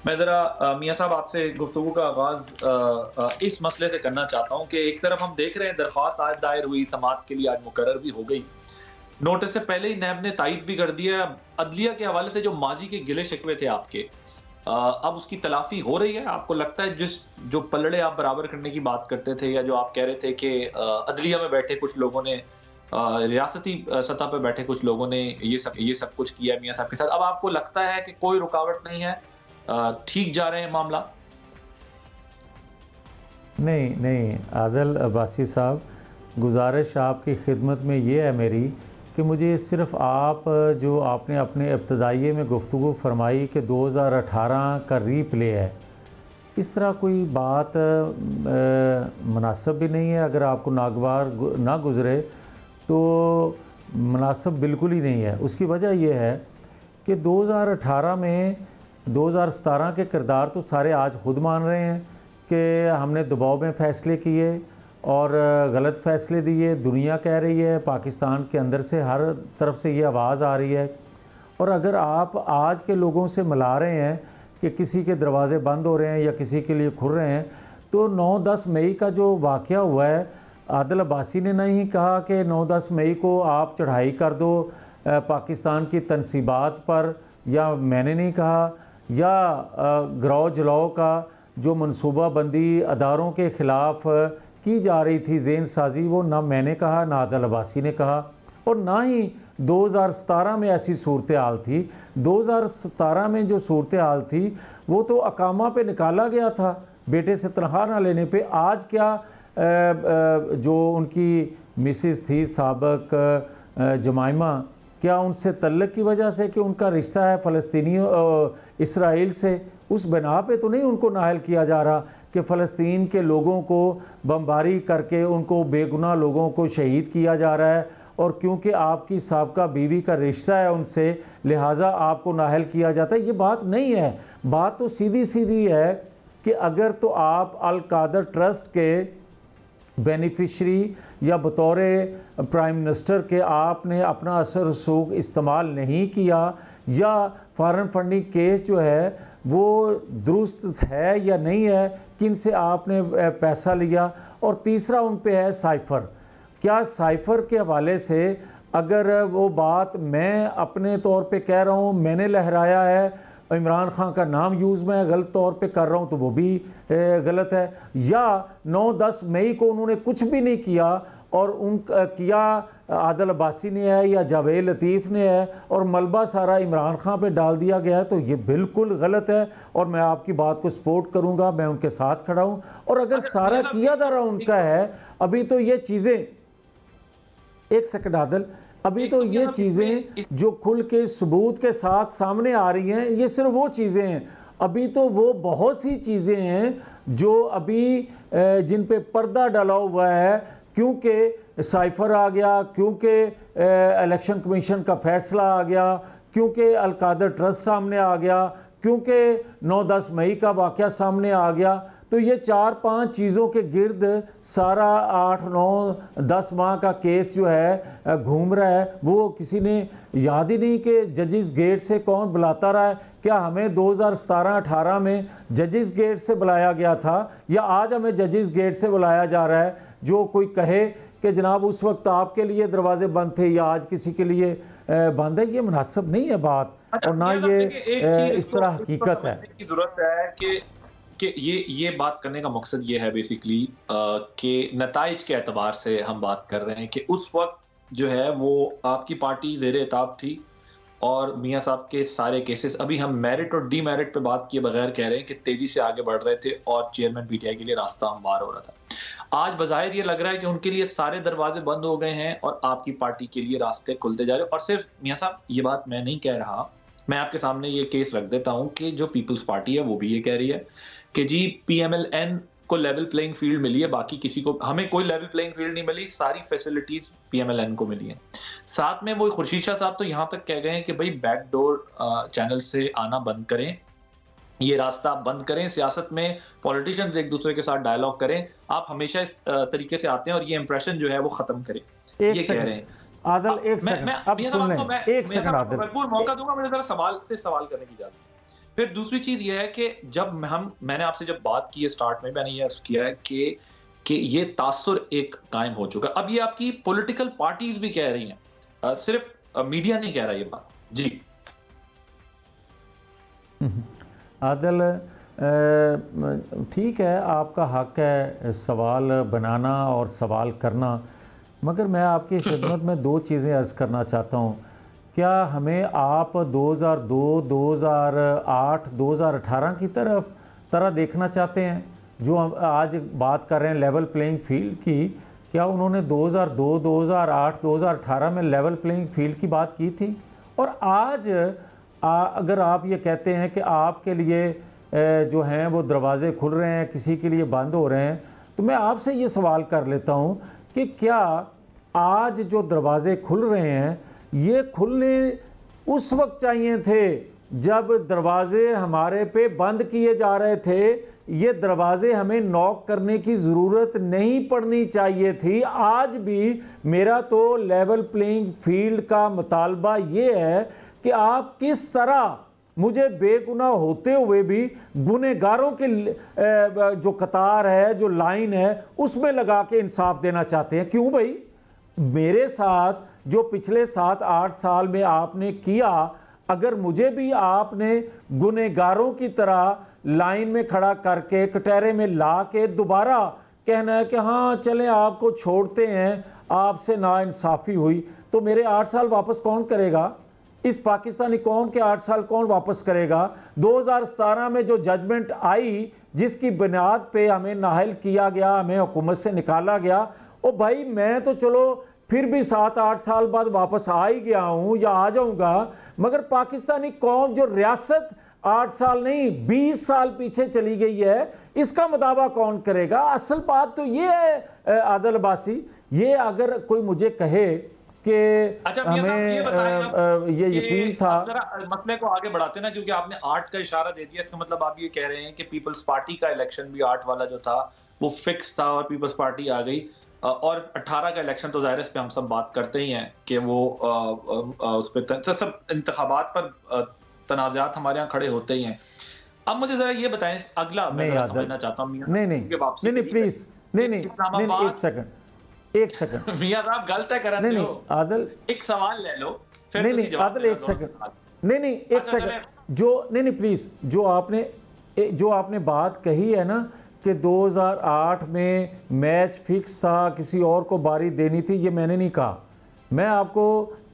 मैं ज़रा मियाँ साहब आपसे गुफ्तगू का आगाज़ इस मसले से करना चाहता हूँ कि एक तरफ हम देख रहे हैं दरख्वास्त आज दायर हुई, समाअत के लिए आज मुकर्रर भी हो गई। नोटिस से पहले ही नैब ने तायीद भी कर दिया। अदलिया के हवाले से जो माजी के गिले-शिकवे थे आपके, अब उसकी तलाफ़ी हो रही है? आपको लगता है जो पलड़े आप बराबर करने की बात करते थे या जो आप कह रहे थे कि अदलिया में बैठे कुछ लोगों ने, रियासती सतह पे बैठे कुछ लोगों ने ये सब कुछ किया है मियाँ साहब के साथ, अब आपको लगता है कि कोई रुकावट नहीं है, ठीक जा रहे हैं मामला? नहीं नहीं, आदिल अब्बासी साहब, गुजारिश आपकी खिदमत में ये है मेरी कि मुझे सिर्फ़ आप जो आपने अपने इब्तदाइये में गुफ्तगू फरमाई कि 2018 का रीप्ले है, इस तरह कोई बात मुनासिब भी नहीं है। अगर आपको नागवार ना गुज़रे तो मुनासिब बिल्कुल ही नहीं है। उसकी वजह यह है कि 2018 में 2017 के किरदार तो सारे आज खुद मान रहे हैं कि हमने दबाव में फ़ैसले किए और गलत फ़ैसले दिए। दुनिया कह रही है, पाकिस्तान के अंदर से हर तरफ से ये आवाज़ आ रही है। और अगर आप आज के लोगों से मिला रहे हैं कि किसी के दरवाज़े बंद हो रहे हैं या किसी के लिए खुल रहे हैं, तो 9-10 मई का जो वाक़या हुआ है, आदिल अब्बासी ने नहीं कहा कि 9-10 मई को आप चढ़ाई कर दो पाकिस्तान की तनसीबात पर, या मैंने नहीं कहा, या गिराव जलाओ का जो मनसूबाबंदी अदारों के ख़िलाफ़ की जा रही थी, ज़ेन साजी, वो ना मैंने कहा ना आदिल अब्बासी ने कहा। और ना ही 2017 में ऐसी सूरत हाल थी। 2017 में जो सूरत हाल थी वो तो अकामा पे निकाला गया था, बेटे से तनख्वाह ना लेने पे। आज क्या जो उनकी मिसेस थी साबक जमाइमा, क्या उनसे तल्लक की वजह से कि उनका रिश्ता है फ़लस्तीनी इसराइल से, उस बिना पे तो नहीं उनको नाहल किया जा रहा कि फ़लस्तीन के लोगों को बमबारी करके उनको बेगुनाह लोगों को शहीद किया जा रहा है, और क्योंकि आपकी साबका बीवी का रिश्ता है उनसे, लिहाजा आपको नाहल किया जाता है। ये बात नहीं है। बात तो सीधी सीधी है कि अगर तो आप अल कादर ट्रस्ट के बेनिफिशरी या बतौर प्राइम मिनिस्टर के आपने अपना असर रसूख इस्तेमाल नहीं किया, या फॉरेन फंडिंग केस जो है वो दुरुस्त है या नहीं है, किन से आपने पैसा लिया, और तीसरा उन पे है साइफ़र। क्या साइफ़र के हवाले से अगर वो बात मैं अपने तौर पे कह रहा हूँ, मैंने लहराया है, इमरान खान का नाम यूज़ मैं गलत तौर पे कर रहा हूँ, तो वो भी गलत है। या 9-10 मई को उन्होंने कुछ भी नहीं किया और किया आदिल अब्बासी ने है या जावेद लतीफ़ ने है, और मलबा सारा इमरान खान पे डाल दिया गया है, तो ये बिल्कुल गलत है। और मैं आपकी बात को सपोर्ट करूँगा, मैं उनके साथ खड़ा हूँ। और अगर सारा किया जा रहा उनका है, अभी तो ये चीज़ें, एक सेकंड आदिल, अभी तो ये चीज़ें जो खुल के सबूत के साथ सामने आ रही हैं, ये सिर्फ वो चीज़ें हैं। अभी तो वो बहुत सी चीज़ें हैं जो अभी जिन पे पर्दा डाला हुआ है, क्योंकि साइफ़र आ गया, क्योंकि इलेक्शन कमीशन का फैसला आ गया, क्योंकि अल कादर ट्रस्ट सामने आ गया, क्योंकि 9-10 मई का वाक़या सामने आ गया। तो ये 4-5 चीज़ों के गिर्द सारा 8-9-10 माह का केस जो है घूम रहा है। वो किसी ने याद ही नहीं कि जजेस गेट से कौन बुलाता रहा है। क्या हमें 2017-18 में जजेस गेट से बुलाया गया था, या आज हमें जजेस गेट से बुलाया जा रहा है? जो कोई कहे कि जनाब उस वक्त आपके लिए दरवाजे बंद थे या आज किसी के लिए बंद है, ये मुनासिब नहीं है बात। और ना ये इस तरह हकीकत है की ज़रूरत है कि ये बात करने का मकसद ये है बेसिकली कि नताइज के एतबार से हम बात कर रहे हैं कि उस वक्त जो है वो आपकी पार्टी ज़ेरे एताब थी और मियाँ साहब के सारे केसेस, अभी हम मेरिट और डीमेरिट पे बात किए बगैर कह रहे हैं कि तेजी से आगे बढ़ रहे थे और चेयरमैन पीटीआई के लिए रास्ता हमवार हो रहा था। आज बज़ाहिर ये लग रहा है कि उनके लिए सारे दरवाजे बंद हो गए हैं और आपकी पार्टी के लिए रास्ते खुलते जा रहे हैं। और सिर्फ मियाँ साहब, ये बात मैं नहीं कह रहा, मैं आपके सामने ये केस रख देता हूँ कि जो पीपल्स पार्टी है वो भी ये कह रही है कि जी पीएमएलएन को लेवल प्लेइंग फील्ड मिली है, बाकी किसी को, हमें कोई लेवल प्लेइंग फील्ड नहीं मिली, सारी फैसिलिटीज पीएमएलएन को मिली हैं। साथ में वो खुर्शीद शाह साहब तो यहाँ तक कह गए हैं कि भाई बैकडोर चैनल से आना बंद करें, ये रास्ता आप बंद करें, सियासत में पॉलिटिशियंस एक दूसरे के साथ डायलॉग करें, आप हमेशा इस तरीके से आते हैं और ये इंप्रेशन जो है वो खत्म करें, ये कह रहे हैं। आदिल एक सेकंड, अब सुन लें, एक सेकंड आदिल, भरपूर मौका दूंगा, मुझे जरा सवाल करने की इजाजत। फिर दूसरी चीज ये है कि जब मैंने आपसे जब बात की है स्टार्ट में, मैंने ये अर्ज किया है कि ये तासुर एक कायम हो चुका है। अब ये आपकी पॉलिटिकल पार्टीज भी कह रही हैं, सिर्फ मीडिया नहीं कह रहा ये बात। जी आदिल, ठीक है, आपका हक है सवाल बनाना और सवाल करना, मगर मैं आपकी खिदमत में दो चीज़ें अर्ज़ करना चाहता हूँ। क्या हमें आप 2002, 2008, 2018 की तरह देखना चाहते हैं जो हम आज बात कर रहे हैं लेवल प्लेइंग फील्ड की? क्या उन्होंने 2002, 2008, 2018 में लेवल प्लेइंग फील्ड की बात की थी? और आज अगर आप ये कहते हैं कि आपके लिए जो हैं वो दरवाजे खुल रहे हैं, किसी के लिए बंद हो रहे हैं, तो मैं आपसे ये सवाल कर लेता हूँ कि क्या आज जो दरवाजे खुल रहे हैं ये खुलने उस वक्त चाहिए थे जब दरवाजे हमारे पे बंद किए जा रहे थे? ये दरवाजे हमें नॉक करने की ज़रूरत नहीं पड़नी चाहिए थी। आज भी मेरा तो लेवल प्लेइंग फील्ड का मुतालबा ये है कि आप किस तरह मुझे बेगुनाह होते हुए भी गुनहगारों के जो कतार है, जो लाइन है, उसमें लगा के इंसाफ देना चाहते हैं। क्यों भाई? मेरे साथ जो पिछले 7-8 साल में आपने किया, अगर मुझे भी आपने गुनहगारों की तरह लाइन में खड़ा करके कटहरे में ला के दोबारा कहना है कि हाँ चलें आपको छोड़ते हैं, आपसे नाइंसाफ़ी हुई, तो मेरे 8 साल वापस कौन करेगा? इस पाकिस्तानी कौम के 8 साल कौन वापस करेगा? 2017 में जो जजमेंट आई, जिसकी बुनियाद पे हमें नाहल किया गया, हमें हुकूमत से निकाला गया, ओ भाई मैं तो चलो फिर भी 7-8 साल बाद वापस आ ही गया हूँ या आ जाऊँगा, मगर पाकिस्तानी कौम जो रियासत 8 साल नहीं 20 साल पीछे चली गई है, इसका मुदावा कौन करेगा? असल बात तो ये है आदिल अब्बासी, ये अगर कोई मुझे कहे कि अच्छा, हमें ये यकीन था। मसले को आगे बढ़ाते ना, क्योंकि आपने 8 का इशारा दे दिया, इसका मतलब आप ये कह रहे हैं कि पीपल्स पार्टी का इलेक्शन भी 8 वाला जो था वो फिक्स था और पीपल्स पार्टी आ गई, और 18 का इलेक्शन तो जाहिर है इस पे हम सब बात करते ही हैं कि वो उस पर सब इंतखाबात पर तनाज़ात हमारे यहाँ खड़े होते ही हैं। अब मुझे जरा ये बताएं, अगला मैं समझना चाहता हूँ नहीं प्लीज, नहीं एक सेकंड मियां साहब गलत है कर नहीं आदिल, एक सवाल ले लो, फिर नहीं आदिल एक सेकंड, नहीं एक सेकंड, जो नहीं प्लीज, जो आपने बात कही है ना कि 2008 में मैच फिक्स था, किसी और को बारी देनी थी, ये मैंने नहीं कहा। मैं आपको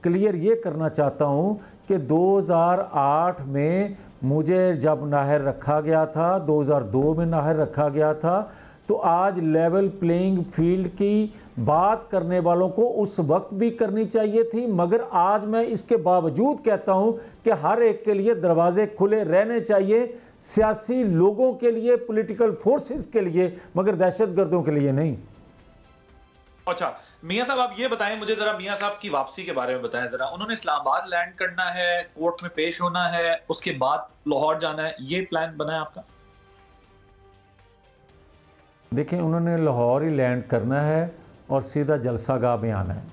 क्लियर ये करना चाहता हूँ कि 2008 में मुझे जब नाहर रखा गया था, 2002 में नाहर रखा गया था, तो आज लेवल प्लेइंग फील्ड की बात करने वालों को उस वक्त भी करनी चाहिए थी, मगर आज मैं इसके बावजूद कहता हूं कि हर एक के लिए दरवाजे खुले रहने चाहिए, सियासी लोगों के लिए, पॉलिटिकल फोर्सेस के लिए, मगर दहशतगर्दों के लिए नहीं। अच्छा मियां साहब, आप ये बताएं मुझे जरा, मियां साहब की वापसी के बारे में बताएं जरा। उन्होंने इस्लामाबाद लैंड करना है, कोर्ट में पेश होना है, उसके बाद लाहौर जाना है, ये प्लान बना है आपका? देखिए, उन्होंने लाहौर ही लैंड करना है और सीधा जलसागाह में आना है।